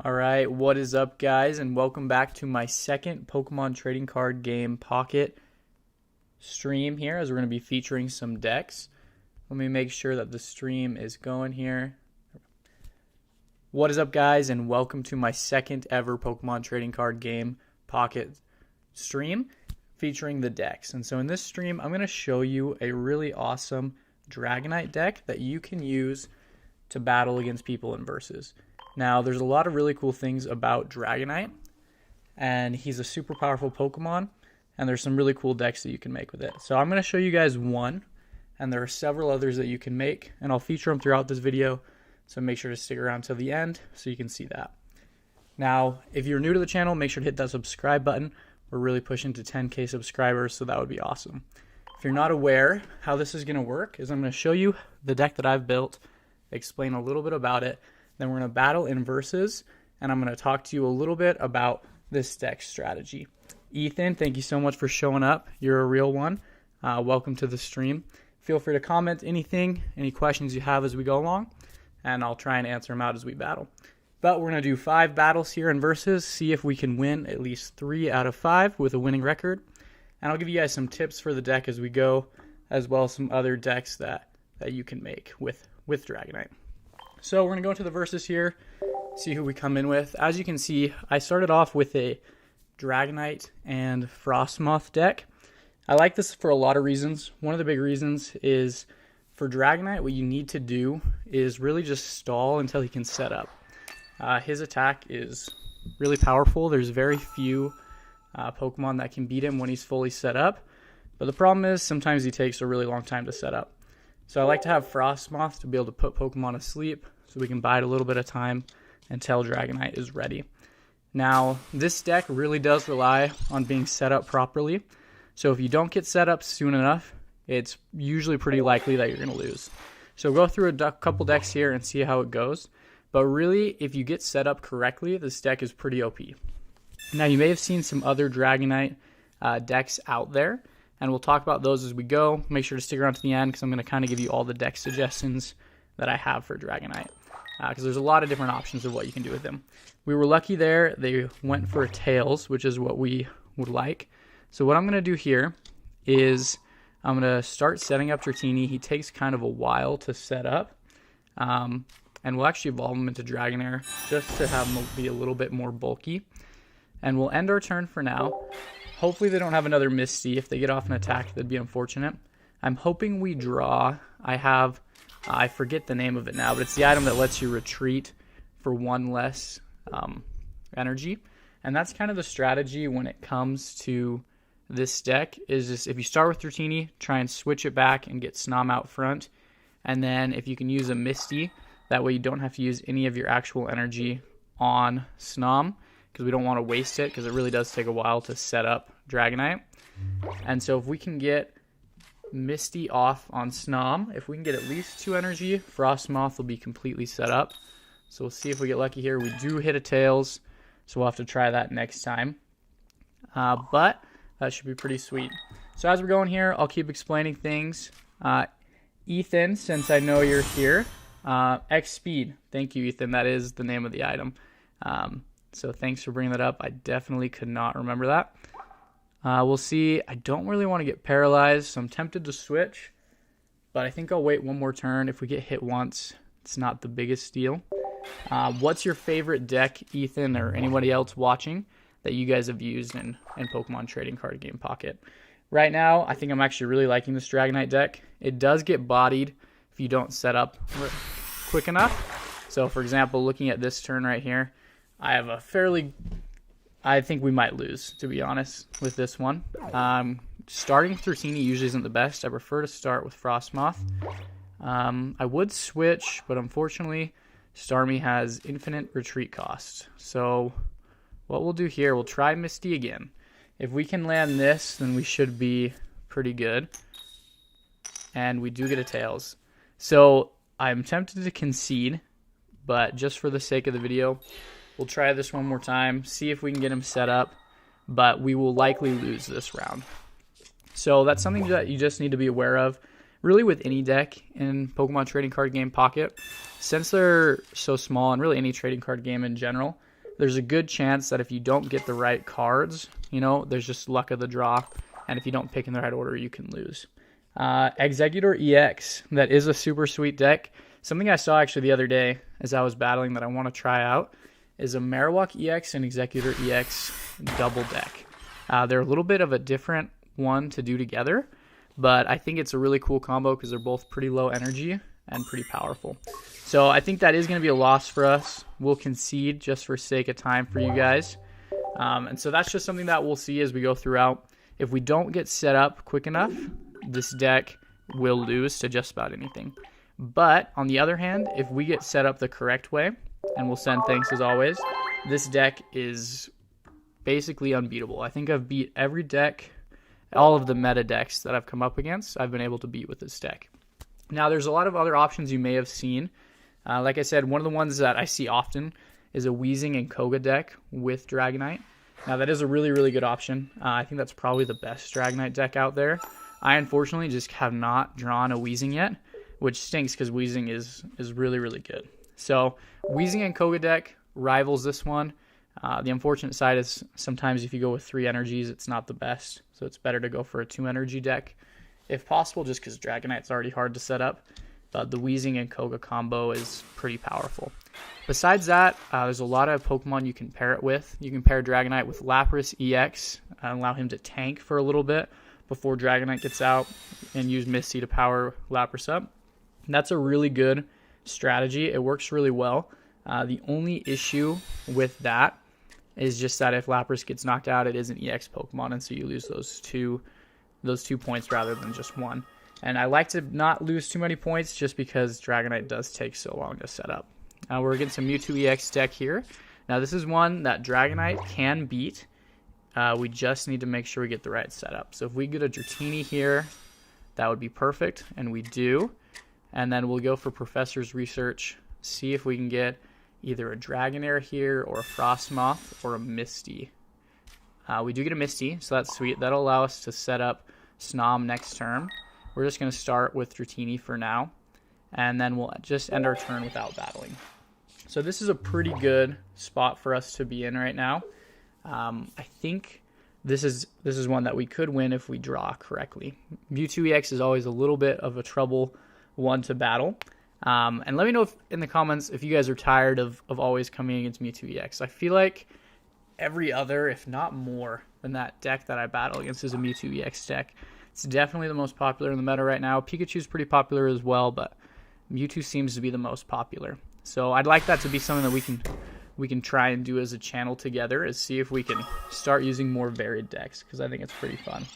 Alright, what is up guys, and welcome back to my second Pokemon Trading Card Game Pocket stream here, as we're going to be featuring some decks. Let me make sure that the stream is going here. What is up guys, and welcome to my second ever Pokemon Trading Card Game Pocket stream featuring the decks. And so in this stream, I'm going to show you a really awesome Dragonite deck that you can use to battle against people in Versus. Now, there's a lot of really cool things about Dragonite, and he's a super powerful Pokemon, and there's some really cool decks that you can make with it. So I'm going to show you guys one, and there are several others that you can make, and I'll feature them throughout this video, so make sure to stick around till the end so you can see that. Now, if you're new to the channel, make sure to hit that subscribe button. We're really pushing to 10K subscribers, so that would be awesome. If you're not aware how this is going to work, is I'm going to show you the deck that I've built, explain a little bit about it, then we're going to battle in Versus, and I'm going to talk to you a little bit about this deck strategy. Ethan, thank you so much for showing up. You're a real one. Welcome to the stream. Feel free to comment anything, any questions you have as we go along, and I'll try and answer them out as we battle. But we're going to do 5 battles here in Versus, see if we can win at least 3 out of 5 with a winning record. And I'll give you guys some tips for the deck as we go, as well as some other decks that you can make with Dragonite. So we're going to go into the Versus here, see who we come in with. As you can see, I started off with a Dragonite and Frostmoth deck. I like this for a lot of reasons. One of the big reasons is for Dragonite, what you need to do is really just stall until he can set up. His attack is really powerful. There's very few Pokemon that can beat him when he's fully set up. But the problem is sometimes he takes a really long time to set up. So I like to have Frostmoth to be able to put Pokemon asleep so we can bide a little bit of time until Dragonite is ready. Now, this deck really does rely on being set up properly. So if you don't get set up soon enough, it's usually pretty likely that you're going to lose. So go through a couple decks here and see how it goes. But really, if you get set up correctly, this deck is pretty OP. Now, you may have seen some other Dragonite decks out there, and we'll talk about those as we go. Make sure to stick around to the end because I'm going to kind of give you all the deck suggestions that I have for Dragonite. Because there's a lot of different options of what you can do with them. We were lucky there. They went for Tails, which is what we would like. So what I'm going to do here is I'm going to start setting up Dratini. He takes kind of a while to set up. And we'll actually evolve him into Dragonair just to have him be a little bit more bulky. And we'll end our turn for now. Hopefully they don't have another Misty. If they get off an attack, that'd be unfortunate. I'm hoping we draw. I forget the name of it now, but it's the item that lets you retreat for 1 less energy. And that's kind of the strategy when it comes to this deck, is just if you start with Dratini, try and switch it back and get Snom out front. And then if you can use a Misty, that way you don't have to use any of your actual energy on Snom, because we don't want to waste it, because it really does take a while to set up Dragonite. And so if we can get Misty off on Snom, if we can get at least 2 energy, Frostmoth will be completely set up. So we'll see if we get lucky here. We do hit a Tails, so we'll have to try that next time. But that should be pretty sweet. So as we're going here, I'll keep explaining things. Ethan, since I know you're here, X Speed. Thank you, Ethan. That is the name of the item. So thanks for bringing that up. I definitely could not remember that. We'll see. I don't really want to get paralyzed, so I'm tempted to switch. But I think I'll wait one more turn. If we get hit once, it's not the biggest deal. What's your favorite deck, Ethan, or anybody else watching, that you guys have used in Pokemon Trading Card Game Pocket? Right now, I think I'm actually really liking this Dragonite deck. It does get bodied if you don't set up quick enough. So, for example, looking at this turn right here, I have I think we might lose, to be honest, with this one. Starting with Dratini usually isn't the best. I prefer to start with Frostmoth. I would switch, but unfortunately, Starmie has infinite retreat cost. So what we'll do here, we'll try Misty again. If we can land this, then we should be pretty good. And we do get a Tails. So I'm tempted to concede, but just for the sake of the video, we'll try this one more time, see if we can get him set up, but we will likely lose this round. So that's something that you just need to be aware of, really with any deck in Pokemon Trading Card Game Pocket. Since they're so small, and really any trading card game in general, there's a good chance that if you don't get the right cards, there's just luck of the draw. And if you don't pick in the right order, you can lose. Executor EX, that is a super sweet deck. Something I saw actually the other day as I was battling that I want to try out is a Marowak EX and Executor EX double deck. They're a little bit of a different one to do together, but I think it's a really cool combo because they're both pretty low energy and pretty powerful. So I think that is going to be a loss for us. We'll concede just for sake of time for you guys. And so that's just something that we'll see as we go throughout. If we don't get set up quick enough, this deck will lose to just about anything. But on the other hand, if we get set up the correct way, and we'll send thanks as always, this deck is basically unbeatable. I think I've beat every deck, all of the meta decks that I've come up against, I've been able to beat with this deck. Now, there's a lot of other options you may have seen. Like I said, one of the ones that I see often is a Wheezing and Koga deck with Dragonite. Now, that is a really, really good option. I think that's probably the best Dragonite deck out there. I, unfortunately, just have not drawn a Wheezing yet, which stinks because Wheezing is really, really good. So, Wheezing and Koga deck rivals this one. The unfortunate side is sometimes if you go with 3 energies, it's not the best. So, it's better to go for a 2 energy deck if possible, just because Dragonite's already hard to set up. But the Wheezing and Koga combo is pretty powerful. Besides that, there's a lot of Pokemon you can pair it with. You can pair Dragonite with Lapras EX and allow him to tank for a little bit before Dragonite gets out and use Misty to power Lapras up. And that's a really good strategy. It works really well. The only issue with that is just that if Lapras gets knocked out, it is an EX Pokemon, and so you lose those two points rather than just one. And I like to not lose too many points just because Dragonite does take so long to set up. We're against a Mewtwo EX deck here. Now, this is one that Dragonite can beat. We just need to make sure we get the right setup. So if we get a Dratini here, that would be perfect, and we do. And then we'll go for Professor's Research, see if we can get either a Dragonair here or a Frostmoth or a Misty. We do get a Misty, so that's sweet. That'll allow us to set up Snom next turn. We're just going to start with Dratini for now, and then we'll just end our turn without battling. So this is a pretty good spot for us to be in right now. I think this is one that we could win if we draw correctly. Mewtwo EX is always a little bit of a trouble one to battle. And let me know in the comments if you guys are tired of always coming against Mewtwo EX. I feel like every other, if not more, than that deck that I battle against is a Mewtwo EX deck. It's definitely the most popular in the meta right now. Pikachu's pretty popular as well, but Mewtwo seems to be the most popular. So I'd like that to be something that we can try and do as a channel together, is see if we can start using more varied decks, because I think it's pretty fun.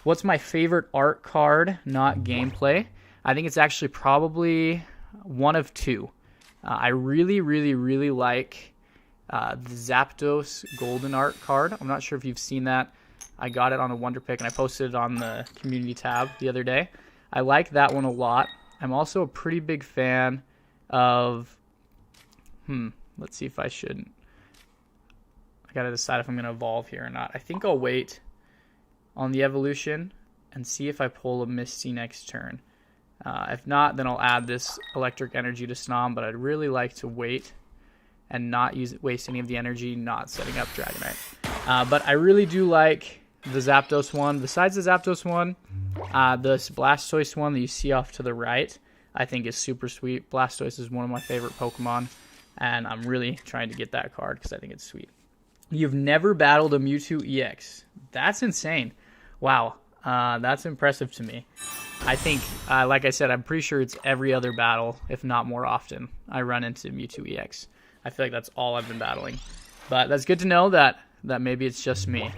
What's my favorite art card, not gameplay? I think it's actually probably one of two. I really, really, really like the Zapdos Golden art card. I'm not sure if you've seen that. I got it on a Wonder Pick, and I posted it on the community tab the other day. I like that one a lot. I'm also a pretty big fan of... let's see if I should... I gotta decide if I'm going to evolve here or not. I think I'll wait on the evolution and see if I pull a Misty next turn. If not, then I'll add this electric energy to Snom, but I'd really like to wait and not waste any of the energy not setting up Dragonite. But I really do like the Zapdos one. Besides the Zapdos one, the Blastoise one that you see off to the right, I think is super sweet. Blastoise is one of my favorite Pokemon, and I'm really trying to get that card because I think it's sweet. You've never battled a Mewtwo EX. That's insane. Wow, that's impressive to me. I think, like I said, I'm pretty sure it's every other battle, if not more often, I run into Mewtwo EX. I feel like that's all I've been battling. But that's good to know that maybe it's just me.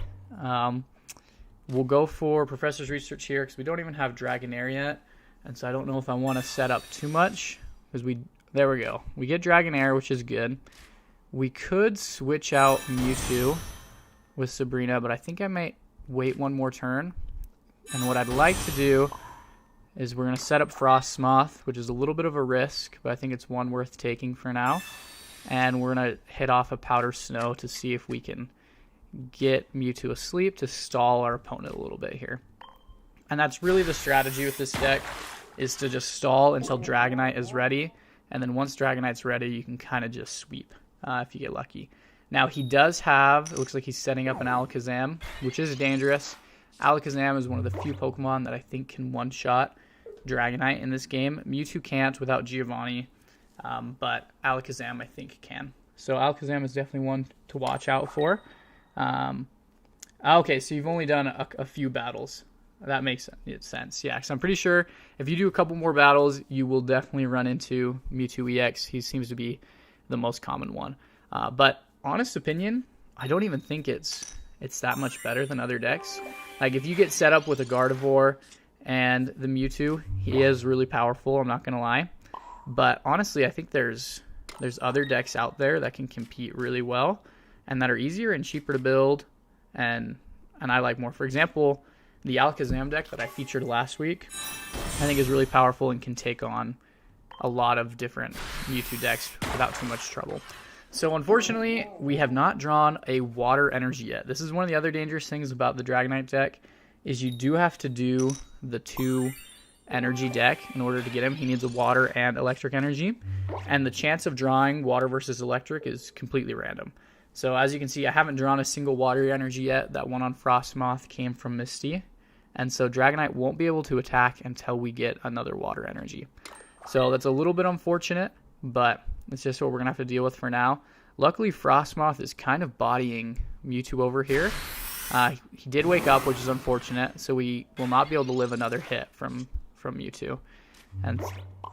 We'll go for Professor's Research here because we don't even have Dragonair yet. And so I don't know if I want to set up too much. Because there we go. We get Dragonair, which is good. We could switch out Mewtwo with Sabrina, but I think I might wait one more turn. And what I'd like to do is we're going to set up Frostmoth, which is a little bit of a risk, but I think it's one worth taking for now. And we're going to hit off a Powder Snow to see if we can get Mewtwo asleep to stall our opponent a little bit here. And that's really the strategy with this deck, is to just stall until Dragonite is ready. And then once Dragonite's ready, you can kind of just sweep if you get lucky. Now he does have, it looks like he's setting up an Alakazam, which is dangerous. Alakazam is one of the few Pokemon that I think can one-shot Dragonite in this game. Mewtwo can't without Giovanni, but Alakazam I think can. So Alakazam is definitely one to watch out for. Okay, so you've only done a few battles. That makes sense. Yeah, because I'm pretty sure if you do a couple more battles, you will definitely run into Mewtwo EX. He seems to be the most common one. But honest opinion, I don't even think it's that much better than other decks. Like if you get set up with a Gardevoir and the Mewtwo, he is really powerful, I'm not going to lie. But honestly, I think there's other decks out there that can compete really well and that are easier and cheaper to build and I like more. For example, the Alakazam deck that I featured last week, I think is really powerful and can take on a lot of different Mewtwo decks without too much trouble. So unfortunately, we have not drawn a water energy yet. This is one of the other dangerous things about the Dragonite deck, is you do have to do the 2 energy deck in order to get him. He needs a water and electric energy, and the chance of drawing water versus electric is completely random. So as you can see, I haven't drawn a single water energy yet. That one on Frostmoth came from Misty, and so Dragonite won't be able to attack until we get another water energy. So that's a little bit unfortunate, but it's just what we're going to have to deal with for now. Luckily, Frostmoth is kind of bodying Mewtwo over here. He did wake up, which is unfortunate, so we will not be able to live another hit from Mewtwo. And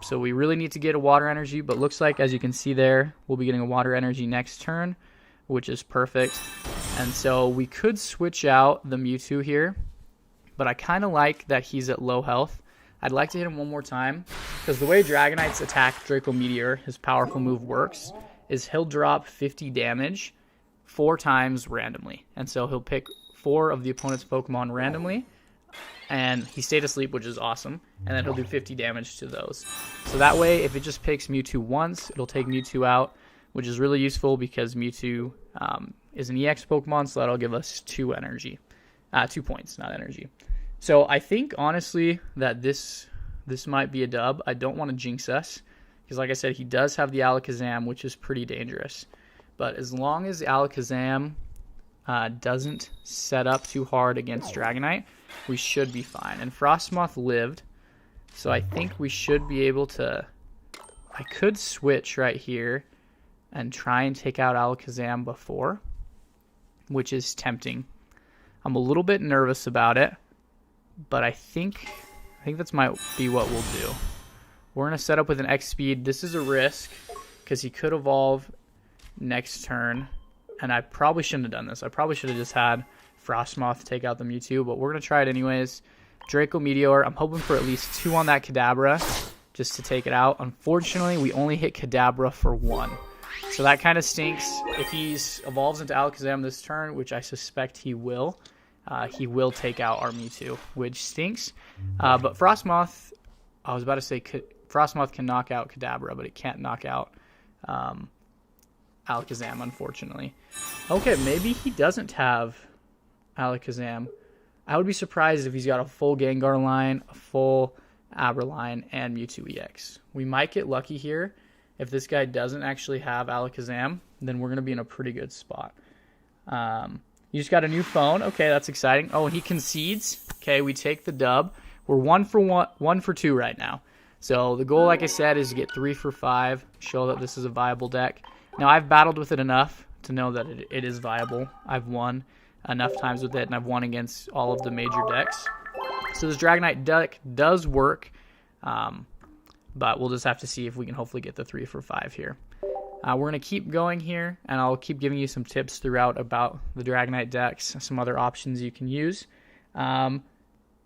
so we really need to get a water energy, but looks like, as you can see there, we'll be getting a water energy next turn, which is perfect. And so we could switch out the Mewtwo here, but I kind of like that he's at low health. I'd like to hit him one more time, because the way Dragonites attack Draco Meteor, his powerful move works, is he'll drop 50 damage 4 times randomly. And so he'll pick 4 of the opponent's Pokemon randomly, and he stayed asleep, which is awesome, and then he'll do 50 damage to those. So that way, if it just picks Mewtwo once, it'll take Mewtwo out, which is really useful because Mewtwo is an EX Pokemon, so that'll give us 2 energy. 2 points, not energy. So I think, honestly, that this might be a dub. I don't want to jinx us, because like I said, he does have the Alakazam, which is pretty dangerous. But as long as Alakazam doesn't set up too hard against Dragonite, we should be fine. And Frostmoth lived, so I think we should be able to... I could switch right here and try and take out Alakazam before, which is tempting. I'm a little bit nervous about it, but I think that might be what we'll do. We're going to set up with an X speed. This is a risk because he could evolve next turn, and I probably shouldn't have done this. I probably should have just had Frostmoth take out the Mewtwo, but we're going to try it anyways. Draco Meteor. I'm hoping for at least 2 on that Kadabra just to take it out. Unfortunately, we only hit Kadabra for 1. So that kind of stinks. If he evolves into Alakazam this turn, which I suspect he will take out our Mewtwo, which stinks. But Frostmoth, I was about to say Frostmoth can knock out Kadabra, but it can't knock out Alakazam, unfortunately. Okay, maybe he doesn't have Alakazam. I would be surprised if he's got a full Gengar line, a full Abra line, and Mewtwo EX. We might get lucky here. If this guy doesn't actually have Alakazam, then we're going to be in a pretty good spot. You just got a new phone. Okay, that's exciting. Oh, and he concedes. Okay, we take the dub. We're 1 for 2 right now. So the goal, like I said, is to get 3 for 5, show that this is a viable deck. Now, I've battled with it enough to know that it is viable. I've won enough times with it, and I've won against all of the major decks. So this Dragonite deck does work, but we'll just have to see if we can hopefully get the 3 for 5 here. We're going to keep going here, and I'll keep giving you some tips throughout about the Dragonite decks, some other options you can use.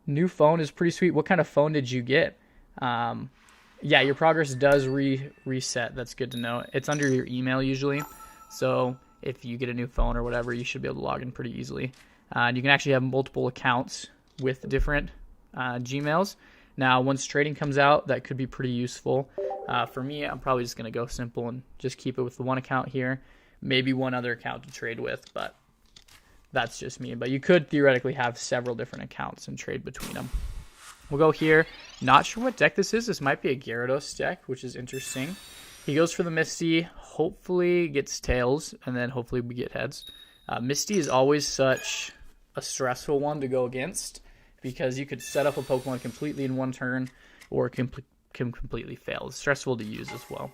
New phone is pretty sweet. What kind of phone did you get? Yeah, your progress does reset. That's good to know. It's under your email usually, so if you get a new phone or whatever, you should be able to log in pretty easily. And you can actually have multiple accounts with different Gmails. Now, once trading comes out, that could be pretty useful. For me, I'm probably just going to go simple and just keep it with the one account here. Maybe one other account to trade with, but that's just me. But you could theoretically have several different accounts and trade between them. We'll go here. Not sure what deck this is. This might be a Gyarados deck, which is interesting. he goes for the Misty, hopefully gets tails, and then hopefully we get heads. Misty is always such a stressful one to go against because you could set up a Pokemon completely in one turn or it can completely fail. It's stressful to use as well.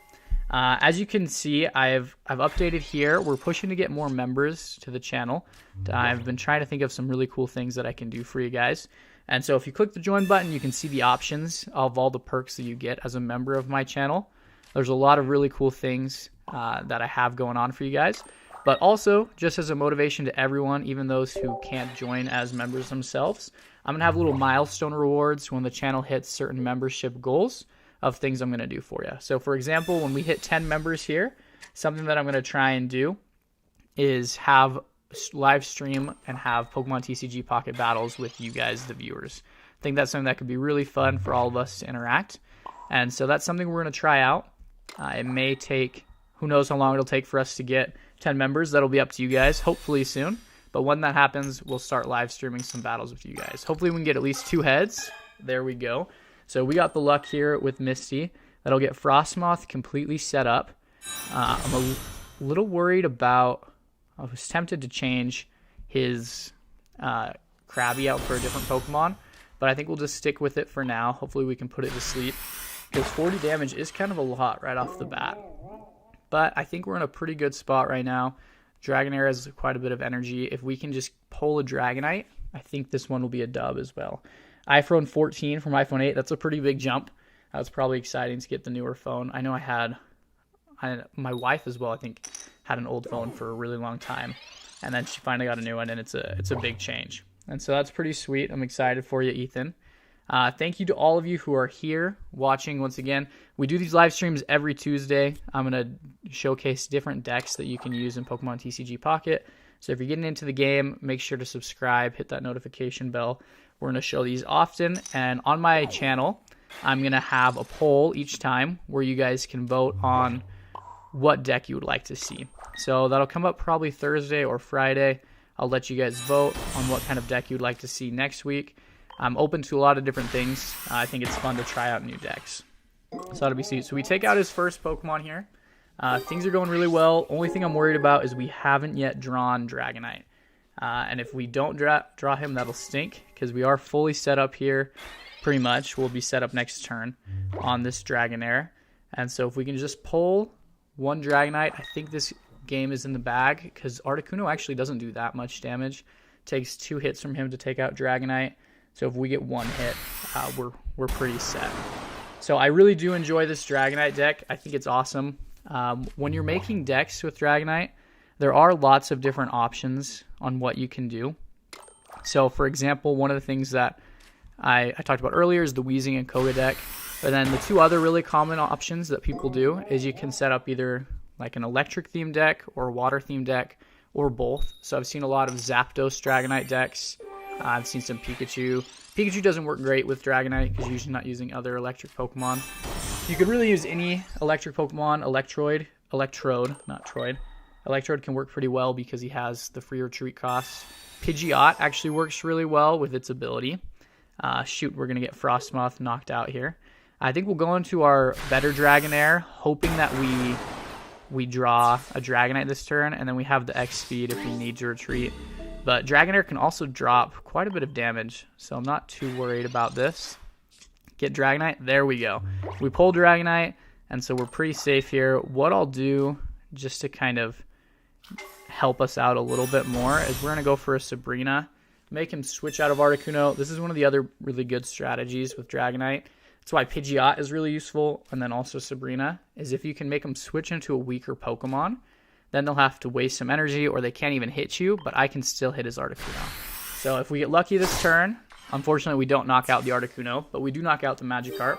As you can see, I've updated here. We're pushing to get more members to the channel. I've been trying to think of some really cool things that I can do for you guys. And so if you click the join button, you can see the options of all the perks that you get as a member of my channel. There's a lot of really cool things that I have going on for you guys. But also, just as a motivation to everyone, even those who can't join as members themselves, I'm going to have little milestone rewards when the channel hits certain membership goals of things I'm going to do for you. So for example, when we hit 10 members here, something that I'm going to try and do is have live stream and have Pokemon TCG Pocket battles with you guys, the viewers. I think that's something that could be really fun for all of us to interact. And so that's something we're going to try out. It may take, who knows how long it'll take for us to get 10 members. That'll be up to you guys, hopefully soon. But when that happens, we'll start live streaming some battles with you guys. Hopefully we can get at least 2 heads. There we go. So we got the luck here with Misty. That'll get Frostmoth completely set up. I'm a little worried about... I was tempted to change his Krabby out for a different Pokemon, but I think we'll just stick with it for now. Hopefully we can put it to sleep, because 40 damage is kind of a lot right off the bat. But I think we're in a pretty good spot right now. Dragonair has quite a bit of energy. If we can just pull a Dragonite, I think this one will be a dub as well. iPhone 14 from iPhone 8, that's a pretty big jump. That's probably exciting to get the newer phone. I know my wife as well, I think, had an old phone for a really long time, and then she finally got a new one, and it's a big change. And so that's pretty sweet. I'm excited for you, Ethan. Thank you to all of you who are here watching once again. We do these live streams every Tuesday. I'm going to showcase different decks that you can use in Pokemon TCG Pocket. So if you're getting into the game, make sure to subscribe, hit that notification bell. We're going to show these often. And on my channel, I'm going to have a poll each time where you guys can vote on what deck you would like to see. So that'll come up probably Thursday or Friday. I'll let you guys vote on what kind of deck you'd like to see next week. I'm open to a lot of different things. I think it's fun to try out new decks. So that'll be sweet. So we take out his first Pokemon here. Things are going really well. Only thing I'm worried about is we haven't yet drawn Dragonite. And if we don't draw him, that'll stink, because we are fully set up here. Pretty much. We'll be set up next turn on this Dragonair. And so if we can just pull one Dragonite, I think this game is in the bag, because Articuno actually doesn't do that much damage. Takes 2 hits from him to take out Dragonite. So if we get 1 hit, we're pretty set. So I really do enjoy this Dragonite deck. I think it's awesome. When you're making decks with Dragonite, there are lots of different options on what you can do. So for example, one of the things that I talked about earlier is the Weezing and Koga deck. But then the 2 other really common options that people do is you can set up either like an electric themed deck or a water themed deck, or both. So I've seen a lot of Zapdos Dragonite decks. I've seen some Pikachu. Pikachu doesn't work great with Dragonite because you're usually not using other electric Pokemon. You could really use any electric Pokemon. Electrode, not Troid. Electrode can work pretty well because he has the free retreat costs. Pidgeot actually works really well with its ability. Shoot, we're going to get Frostmoth knocked out here. I think we'll go into our better Dragonair, hoping that we draw a Dragonite this turn, and then we have the X speed if we need to retreat. But Dragonair can also drop quite a bit of damage, so I'm not too worried about this. Get Dragonite. There we go. We pull Dragonite, and so we're pretty safe here. What I'll do, just to kind of help us out a little bit more, is we're going to go for a Sabrina. Make him switch out of Articuno. This is one of the other really good strategies with Dragonite. That's why Pidgeot is really useful, and then also Sabrina, is if you can make them switch into a weaker Pokemon, then they'll have to waste some energy, or they can't even hit you, but I can still hit his Articuno. So if we get lucky this turn, unfortunately we don't knock out the Articuno, but we do knock out the Magikarp.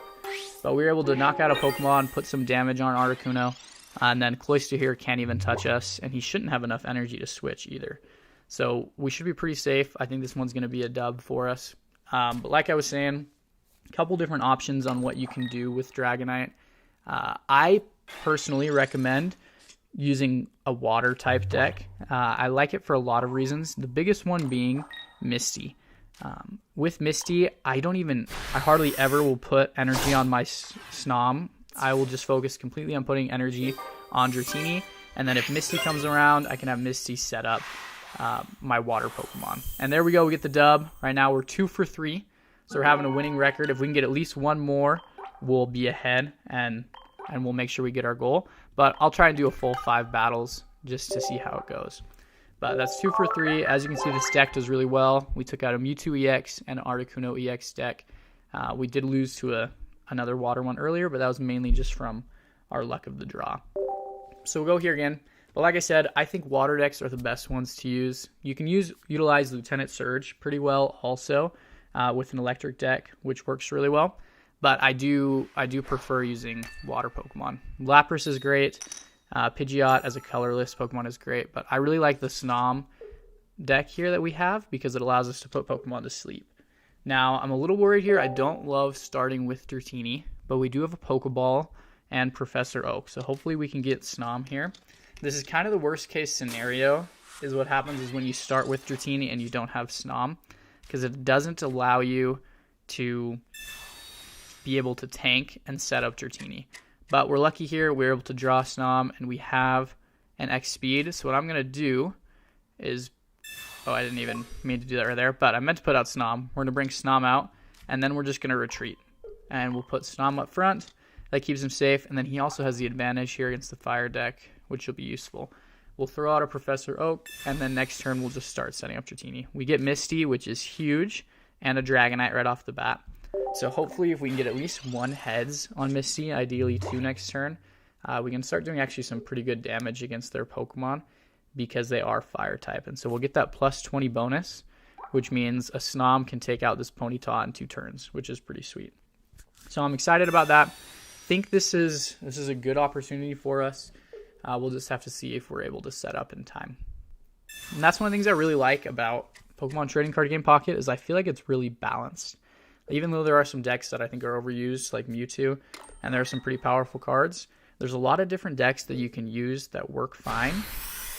But we were able to knock out a Pokemon, put some damage on Articuno, and then Cloyster here can't even touch us, and he shouldn't have enough energy to switch either. So we should be pretty safe. I think this one's going to be a dub for us. But like I was saying, a couple different options on what you can do with Dragonite. I personally recommend using a water type deck. I like it for a lot of reasons. The biggest one being Misty. With Misty, I hardly ever will put energy on my Snom. I will just focus completely on putting energy on Dratini. And then if Misty comes around, I can have Misty set up my water Pokemon. And there we go. We get the dub. Right now we're 2 for 3. So we're having a winning record. If we can get at least one more, we'll be ahead. And we'll make sure we get our goal. But I'll try and do a full 5 battles just to see how it goes. But that's 2 for 3. As you can see, this deck does really well. We took out a Mewtwo EX and an Articuno EX deck. We did lose to another water one earlier, but that was mainly just from our luck of the draw. So we'll go here again. But like I said, I think water decks are the best ones to use. You can utilize Lieutenant Surge pretty well also with an electric deck, which works really well. But I do prefer using water Pokemon. Lapras is great. Pidgeot as a colorless Pokemon is great. But I really like the Snom deck here that we have because it allows us to put Pokemon to sleep. Now, I'm a little worried here. I don't love starting with Dratini, but we do have a Pokeball and Professor Oak. So hopefully we can get Snom here. This is kind of the worst case scenario is what happens is when you start with Dratini and you don't have Snom because it doesn't allow you to be able to tank and set up Dratini. But we're lucky here. We're able to draw Snom and we have an X speed. So what I'm going to do is, oh, I didn't even mean to do that right there, but I meant to put out Snom. We're going to bring Snom out and then we're just going to retreat. And we'll put Snom up front. That keeps him safe, and then he also has the advantage here against the fire deck, which will be useful. We'll throw out a Professor Oak, and then next turn we'll just start setting up Dratini. We get Misty, which is huge, and a Dragonite right off the bat. So hopefully if we can get at least 1 heads on Misty, ideally 2 next turn, we can start doing actually some pretty good damage against their Pokemon because they are fire type. And so we'll get that plus 20 bonus, which means a Snom can take out this Ponyta in 2 turns, which is pretty sweet. So I'm excited about that. Think this is a good opportunity for us. We'll just have to see if we're able to set up in time. And that's one of the things I really like about Pokemon Trading Card Game Pocket is I feel like it's really balanced. Even though there are some decks that I think are overused, like Mewtwo, and there are some pretty powerful cards, there's a lot of different decks that you can use that work fine.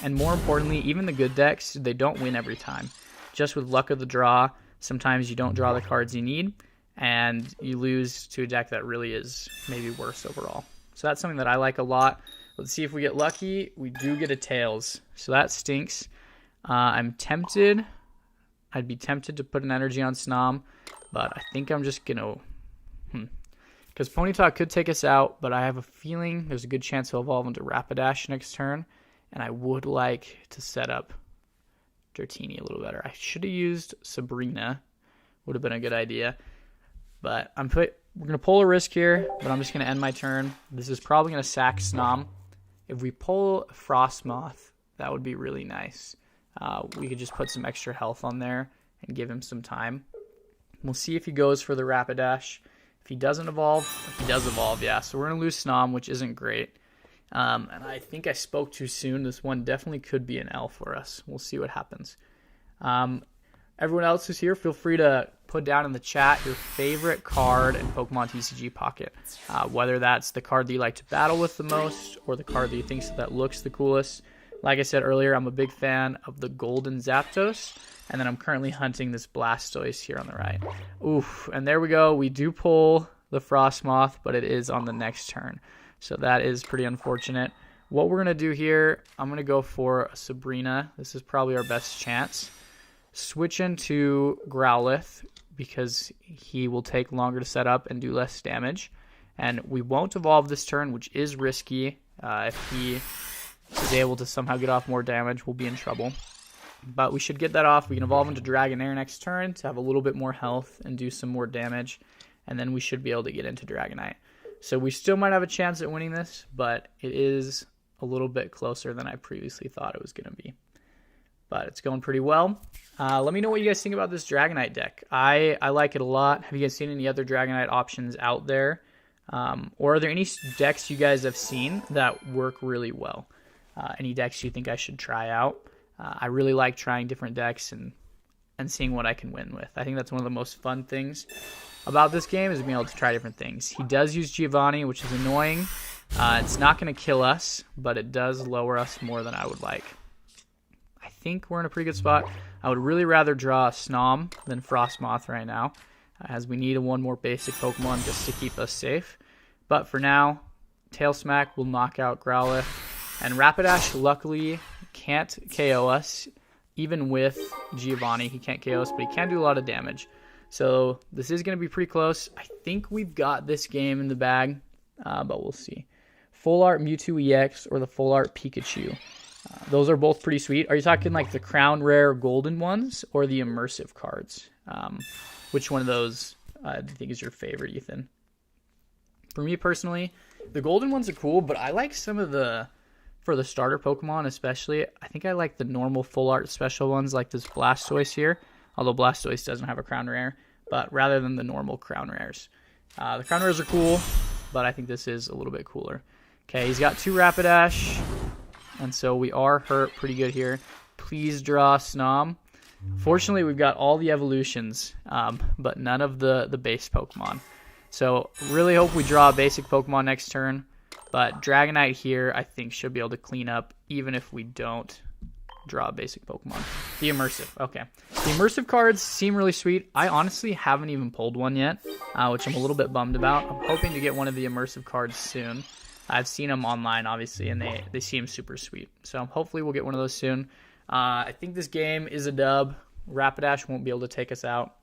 And more importantly, even the good decks, they don't win every time. Just with luck of the draw, sometimes you don't draw the cards you need, and you lose to a deck that really is maybe worse overall. So that's something that I like a lot. Let's see if we get lucky. We do get a Tails, so that stinks. I'm tempted. I'd be tempted to put an energy on Snom, but I think I'm just going to... Because Ponyta could take us out, but I have a feeling there's a good chance he'll evolve into Rapidash next turn, and I would like to set up Dratini a little better. I should have used Sabrina. Would have been a good idea. But we're going to pull a risk here, but I'm just going to end my turn. This is probably going to sack Snom. If we pull Frostmoth, that would be really nice. We could just put some extra health on there and give him some time. We'll see if he goes for the Rapidash. If he doesn't evolve, he does evolve, yeah. So we're going to lose Snom, which isn't great. And I think I spoke too soon. This one definitely could be an L for us. We'll see what happens. Everyone else who's here, feel free to put down in the chat your favorite card in Pokemon TCG Pocket. Whether that's the card that you like to battle with the most or the card that you think that looks the coolest. Like I said earlier, I'm a big fan of the Golden Zapdos. And then I'm currently hunting this Blastoise here on the right. Oof, and there we go. We do pull the Frostmoth, but it is on the next turn. So that is pretty unfortunate. What we're going to do here, I'm going to go for a Sabrina. This is probably our best chance. Switch into Growlithe because he will take longer to set up and do less damage. And we won't evolve this turn, which is risky. If he is able to somehow get off more damage, we'll be in trouble. But we should get that off. We can evolve into Dragonair next turn to have a little bit more health and do some more damage. And then we should be able to get into Dragonite. So we still might have a chance at winning this, but it is a little bit closer than I previously thought it was going to be. But it's going pretty well. Let me know what you guys think about this Dragonite deck. I like it a lot. Have you guys seen any other Dragonite options out there? Or are there any decks you guys have seen that work really well? Any decks you think I should try out? I really like trying different decks and seeing what I can win with. I think that's one of the most fun things about this game is being able to try different things. He does use Giovanni, which is annoying. It's not going to kill us, but it does lower us more than I would like. I think we're in a pretty good spot. I would really rather draw a Snom than Frostmoth right now, as we need one more basic Pokemon just to keep us safe. But for now, Tail Smack will knock out Growlithe. And Rapidash, luckily, can't KO us. Even with Giovanni, he can't KO us, but he can do a lot of damage. So this is going to be pretty close. I think we've got this game in the bag, but we'll see. Full Art Mewtwo EX or the Full Art Pikachu. Those are both pretty sweet. Are you talking like the Crown Rare Golden ones or the immersive cards? Which one of those do you think is your favorite, Ethan? For me personally, the golden ones are cool, but I like some of the, for the starter Pokemon especially, I think I like the normal Full Art special ones like this Blastoise here. Although Blastoise doesn't have a Crown Rare, but rather than the normal Crown Rares. The Crown Rares are cool, but I think this is a little bit cooler. Okay, he's got 2 Rapidash, and so we are hurt pretty good here. Please draw Snom. Fortunately, we've got all the evolutions, but none of the base Pokemon. So really hope we draw a basic Pokemon next turn, but Dragonite here I think should be able to clean up even if we don't draw a basic Pokemon. The immersive, okay. The immersive cards seem really sweet. I honestly haven't even pulled one yet, which I'm a little bit bummed about. I'm hoping to get one of the immersive cards soon. I've seen them online, obviously, and they seem super sweet. So hopefully we'll get one of those soon. I think this game is a dub. Rapidash won't be able to take us out,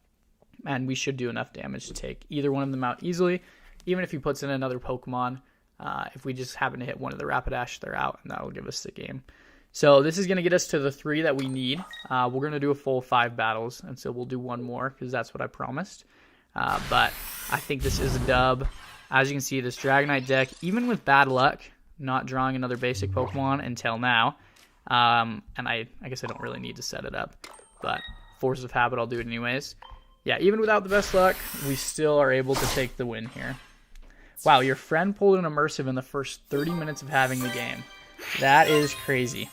and we should do enough damage to take either one of them out easily. Even if he puts in another Pokemon, if we just happen to hit one of the Rapidash, they're out, and that'll give us the game. So this is going to get us to the 3 that we need. We're going to do a full 5 battles, and so we'll do one more because that's what I promised. But I think this is a dub. As you can see, this Dragonite deck, even with bad luck, not drawing another basic Pokemon until now, and I guess I don't really need to set it up, but force of habit, I'll do it anyways. Yeah, even without the best luck, we still are able to take the win here. Wow, your friend pulled an immersive in the first 30 minutes of having the game. That is crazy.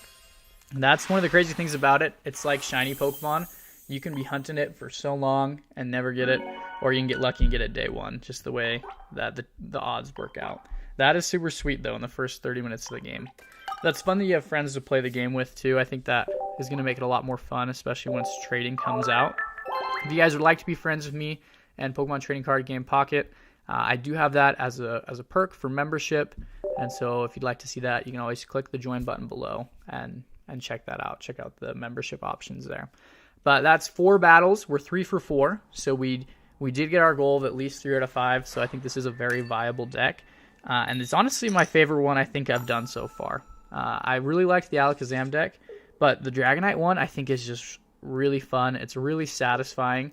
That's one of the crazy things about it. It's like shiny Pokemon. You can be hunting it for so long and never get it, or you can get lucky and get it day 1, just the way that the odds work out. That is super sweet, though, in the first 30 minutes of the game. That's fun that you have friends to play the game with, too. I think that is going to make it a lot more fun, especially once trading comes out. If you guys would like to be friends with me and Pokemon Trading Card Game Pocket, I do have that as a perk for membership. And so if you'd like to see that, you can always click the join button below and check that out. Check out the membership options there. But that's 4 battles. We're 3 for 4. So we did get our goal of at least 3 out of 5. So I think this is a very viable deck. And it's honestly my favorite one I think I've done so far. I really liked the Alakazam deck, but the Dragonite one I think is just really fun. It's really satisfying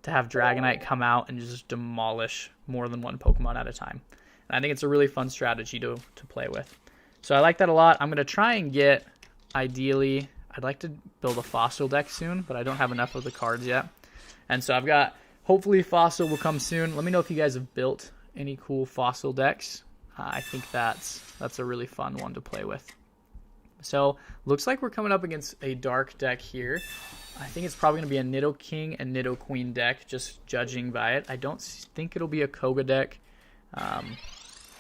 to have Dragonite come out and just demolish more than one Pokemon at a time. And I think it's a really fun strategy to play with. So I like that a lot. I'm going to try and get, ideally, I'd like to build a Fossil deck soon, but I don't have enough of the cards yet. And so I've got, hopefully Fossil will come soon. Let me know if you guys have built any cool Fossil decks. I think that's a really fun one to play with. So looks like we're coming up against a dark deck here. I think it's probably going to be a Nidoking and Nidoqueen deck, just judging by it. I don't think it'll be a Koga deck,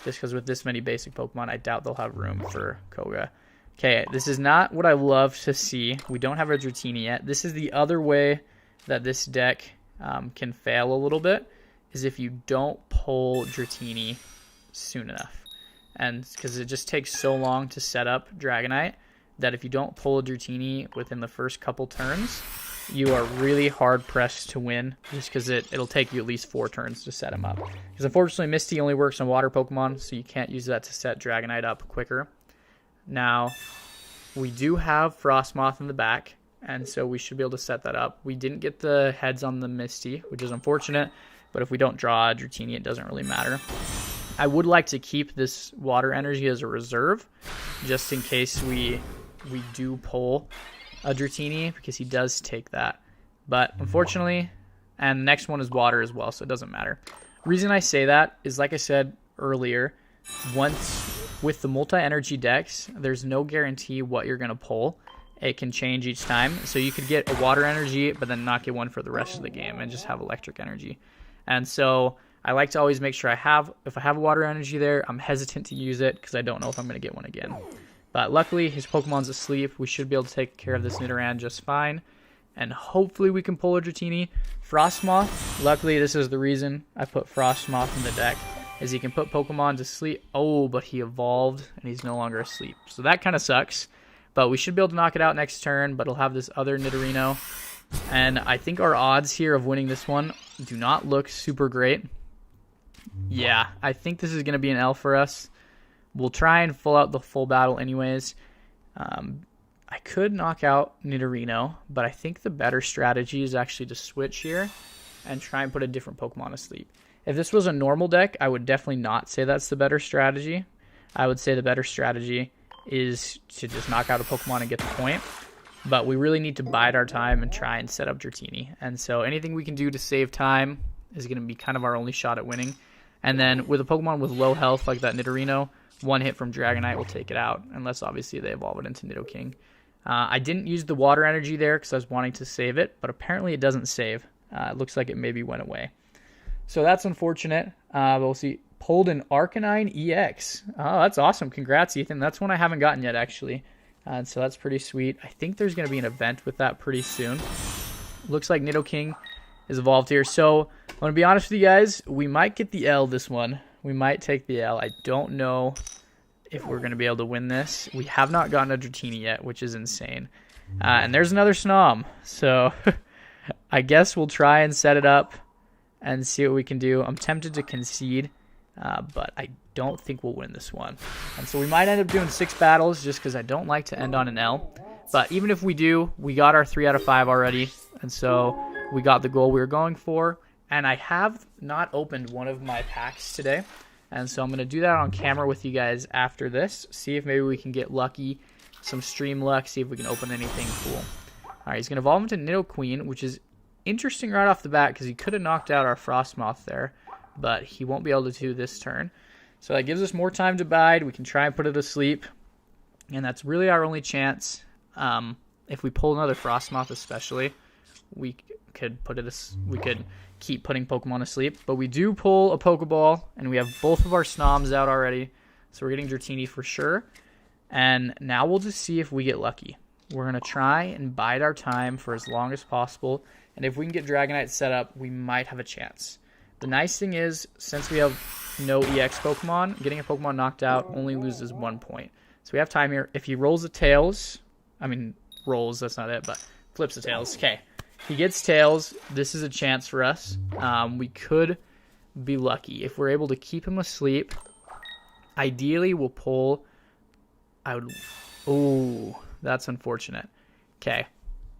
just because with this many basic Pokemon, I doubt they'll have room for Koga. Okay, this is not what I love to see. We don't have a Dratini yet. This is the other way that this deck can fail a little bit, is if you don't pull Dratini soon enough. And because it just takes so long to set up Dragonite, that if you don't pull a Dratini within the first couple turns, you are really hard-pressed to win, just because it'll take you at least 4 turns to set him up. Because unfortunately, Misty only works on water Pokemon, so you can't use that to set Dragonite up quicker. Now, we do have Frostmoth in the back, and so we should be able to set that up. We didn't get the heads on the Misty, which is unfortunate, but if we don't draw a Dratini, it doesn't really matter. I would like to keep this water energy as a reserve, just in case we do pull a Dratini, because he does take that. But unfortunately, and the next one is water as well, so it doesn't matter. The reason I say that is, like I said earlier, once with the multi-energy decks, there's no guarantee what you're going to pull. It can change each time, so you could get a water energy, but then not get one for the rest of the game and just have electric energy. And so I like to always make sure if I have a water energy there, I'm hesitant to use it because I don't know if I'm going to get one again. But luckily, his Pokemon's asleep. We should be able to take care of this Nidoran just fine. And hopefully we can pull a Dratini. Frostmoth, luckily this is the reason I put Frostmoth in the deck. is he can put Pokemon to sleep. Oh, but he evolved, and he's no longer asleep. So that kind of sucks. But we should be able to knock it out next turn, but he'll have this other Nidorino. And I think our odds here of winning this one do not look super great. Yeah, I think this is going to be an L for us. We'll try and full out the full battle anyways. I could knock out Nidorino, but I think the better strategy is actually to switch here and try and put a different Pokemon to sleep. If this was a normal deck, I would definitely not say that's the better strategy. I would say the better strategy is to just knock out a Pokemon and get the point. But we really need to bide our time and try and set up Dratini. And so anything we can do to save time is going to be kind of our only shot at winning. And then with a Pokemon with low health like that Nidorino, one hit from Dragonite will take it out, unless obviously they evolve it into Nidoking. I didn't use the water energy there because I was wanting to save it, but apparently it doesn't save. It looks like it maybe went away. So that's unfortunate. But we'll see. Pulled an Arcanine EX. Oh, that's awesome. Congrats, Ethan. That's one I haven't gotten yet, actually. So that's pretty sweet. I think there's going to be an event with that pretty soon. Looks like Nidoking is evolved here. So I'm going to be honest with you guys. We might get the L this one. We might take the L. I don't know if we're going to be able to win this. We have not gotten a Dratini yet, which is insane. And there's another Snom. So I guess we'll try and set it up and see what we can do. I'm tempted to concede, but I don't think we'll win this one. And so we might end up doing 6 battles just because I don't like to end on an L. But even if we do, we got our 3 out of 5 already. And so we got the goal we were going for. And I have not opened one of my packs today. And so I'm going to do that on camera with you guys after this. See if maybe we can get lucky, some stream luck, see if we can open anything cool. All right, he's going to evolve into Nidoqueen, which is interesting right off the bat because he could have knocked out our Frostmoth there. But he won't be able to do this turn. So that gives us more time to bide. We can try and put it to sleep. And that's really our only chance. If we pull another Frostmoth especially, we could keep putting Pokemon to sleep. But we do pull a Pokeball, and we have both of our Snoms out already. So we're getting Dratini for sure. And now we'll just see if we get lucky. We're going to try and bide our time for as long as possible. And if we can get Dragonite set up, we might have a chance. The nice thing is, since we have no EX Pokemon, getting a Pokemon knocked out only loses 1 point. So we have time here. If he rolls the Tails, rolls, that's not it, but flips the Tails. Okay. He gets Tails. This is a chance for us. We could be lucky. If we're able to keep him asleep, ideally we'll pull... Oh, that's unfortunate. Okay.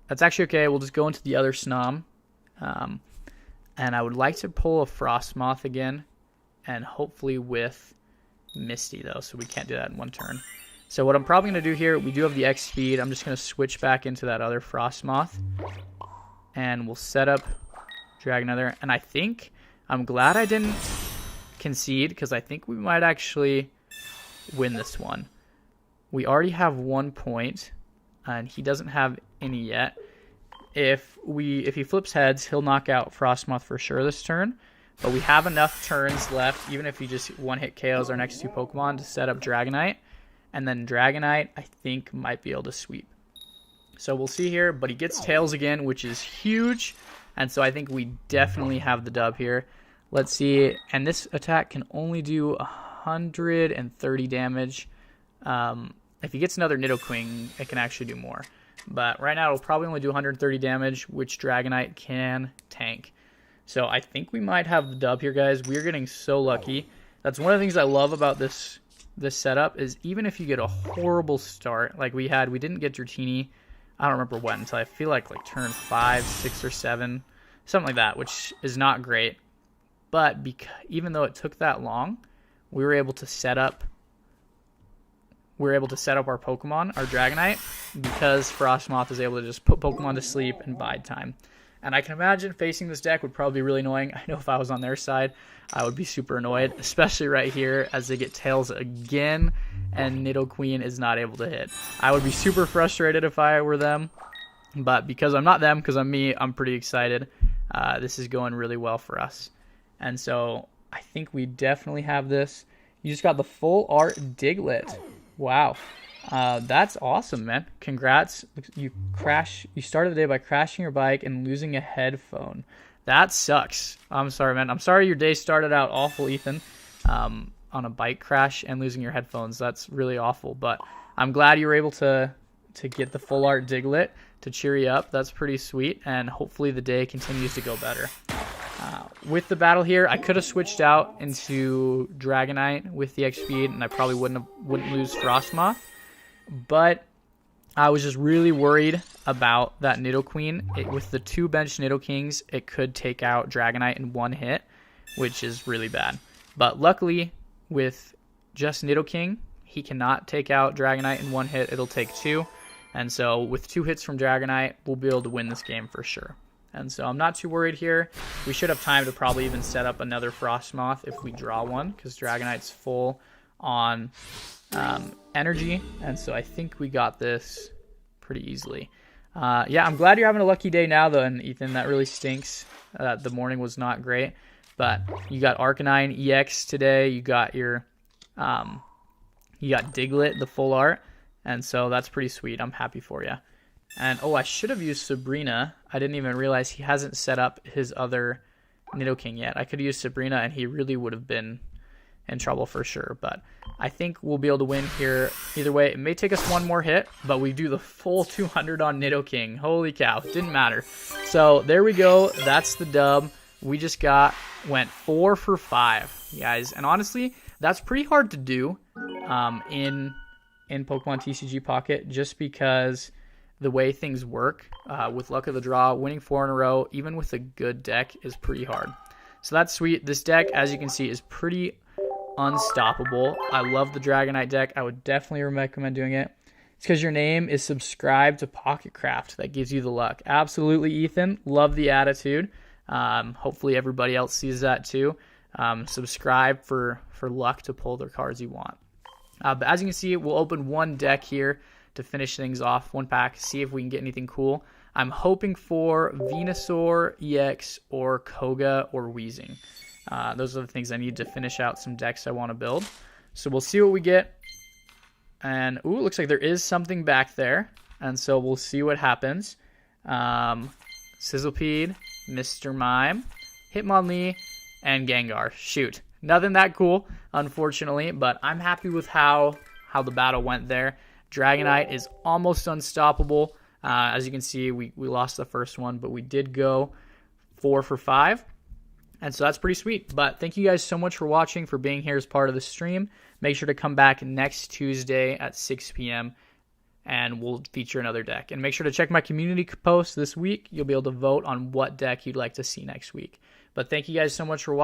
That's actually okay. We'll just go into the other Snom. And I would like to pull a Frostmoth again. And hopefully with Misty, though. So we can't do that in one turn. So what I'm probably going to do here, we do have the X speed. I'm just going to switch back into that other Frostmoth. And we'll set up Dragonite. And I think, I'm glad I didn't concede, because I think we might actually win this one. We already have 1 point, and he doesn't have any yet. If he flips heads, he'll knock out Frostmoth for sure this turn. But we have enough turns left, even if he just one-hit KOs our next 2 Pokemon, to set up Dragonite. And then Dragonite, I think, might be able to sweep. So we'll see here, but he gets Tails again, which is huge. And so I think we definitely have the dub here. Let's see. And this attack can only do 130 damage. If he gets another Nidoqueen, it can actually do more. But right now, it'll probably only do 130 damage, which Dragonite can tank. So I think we might have the dub here, guys. We're getting so lucky. That's one of the things I love about this setup, is even if you get a horrible start, like we didn't get Dratini, I don't remember when, until I feel like turn 5, 6, or 7, something like that, which is not great. But even though it took that long, we were able to set up our Pokemon, our Dragonite, because Frostmoth is able to just put Pokemon to sleep and bide time. And I can imagine facing this deck would probably be really annoying. I know if I was on their side, I would be super annoyed, especially right here as they get Tails again and Nidoqueen is not able to hit. I would be super frustrated if I were them, but because I'm not them, because I'm me, I'm pretty excited. This is going really well for us. And so I think we definitely have this. You just got the full art Diglett. Wow. That's awesome, man. Congrats. You started the day by crashing your bike and losing a headphone. That sucks. I'm sorry, man. I'm sorry your day started out awful, Ethan. on a bike crash and losing your headphones. That's really awful. But I'm glad you were able to get the full art Diglett to cheer you up. That's pretty sweet, and hopefully the day continues to go better. With the battle here, I could have switched out into Dragonite with the X speed, and I probably wouldn't lose Frostmoth. But I was just really worried about that Nidoqueen. With the 2 bench Nidokings, it could take out Dragonite in 1 hit, which is really bad. But luckily, with just Nidoking, he cannot take out Dragonite in 1 hit. It'll take 2. And so with 2 hits from Dragonite, we'll be able to win this game for sure. And so I'm not too worried here. We should have time to probably even set up another Frostmoth if we draw one, because Dragonite's full on energy. And so I think we got this pretty easily. Yeah, I'm glad you're having a lucky day now, though, and Ethan, that really stinks. The morning was not great. But you got Arcanine EX today. You got your you got Diglett, the full art. And so that's pretty sweet. I'm happy for you. And, oh, I should have used Sabrina. I didn't even realize he hasn't set up his other Nidoking yet. I could use Sabrina, and he really would have been in trouble for sure. But I think we'll be able to win here either way. It may take us 1 more hit, but we do the full 200 on Nidoking. Holy cow. Didn't matter. So there we go. That's the dub. We just went 4 for 5, guys. And honestly, that's pretty hard to do in Pokemon TCG Pocket, just because the way things work with luck of the draw, winning 4 in a row, even with a good deck, is pretty hard. So that's sweet. This deck, as you can see, is pretty unstoppable. I love the Dragonite deck. I would definitely recommend doing it. It's because your name is subscribed to Pocket Craft. That gives you the luck. Absolutely, Ethan. Love the attitude. Hopefully everybody else sees that too. Subscribe for luck to pull the cards you want. But as you can see, we'll open 1 deck here to finish things off, 1 pack, see if we can get anything cool. I'm hoping for Venusaur, EX, or Koga, or Weezing. Those are the things I need to finish out some decks I want to build. So we'll see what we get. And, ooh, looks like there is something back there. And so we'll see what happens. Sizzlepede, Mr. Mime, Hitmonlee, and Gengar. Shoot. Nothing that cool, unfortunately, but I'm happy with how the battle went there. Dragonite is almost unstoppable. As you can see, we lost the first one, but we did go 4 for 5. And so that's pretty sweet. But thank you guys so much for watching, for being here as part of the stream. Make sure to come back next Tuesday at 6 p.m. and we'll feature another deck. And make sure to check my community post this week. You'll be able to vote on what deck you'd like to see next week. But thank you guys so much for watching.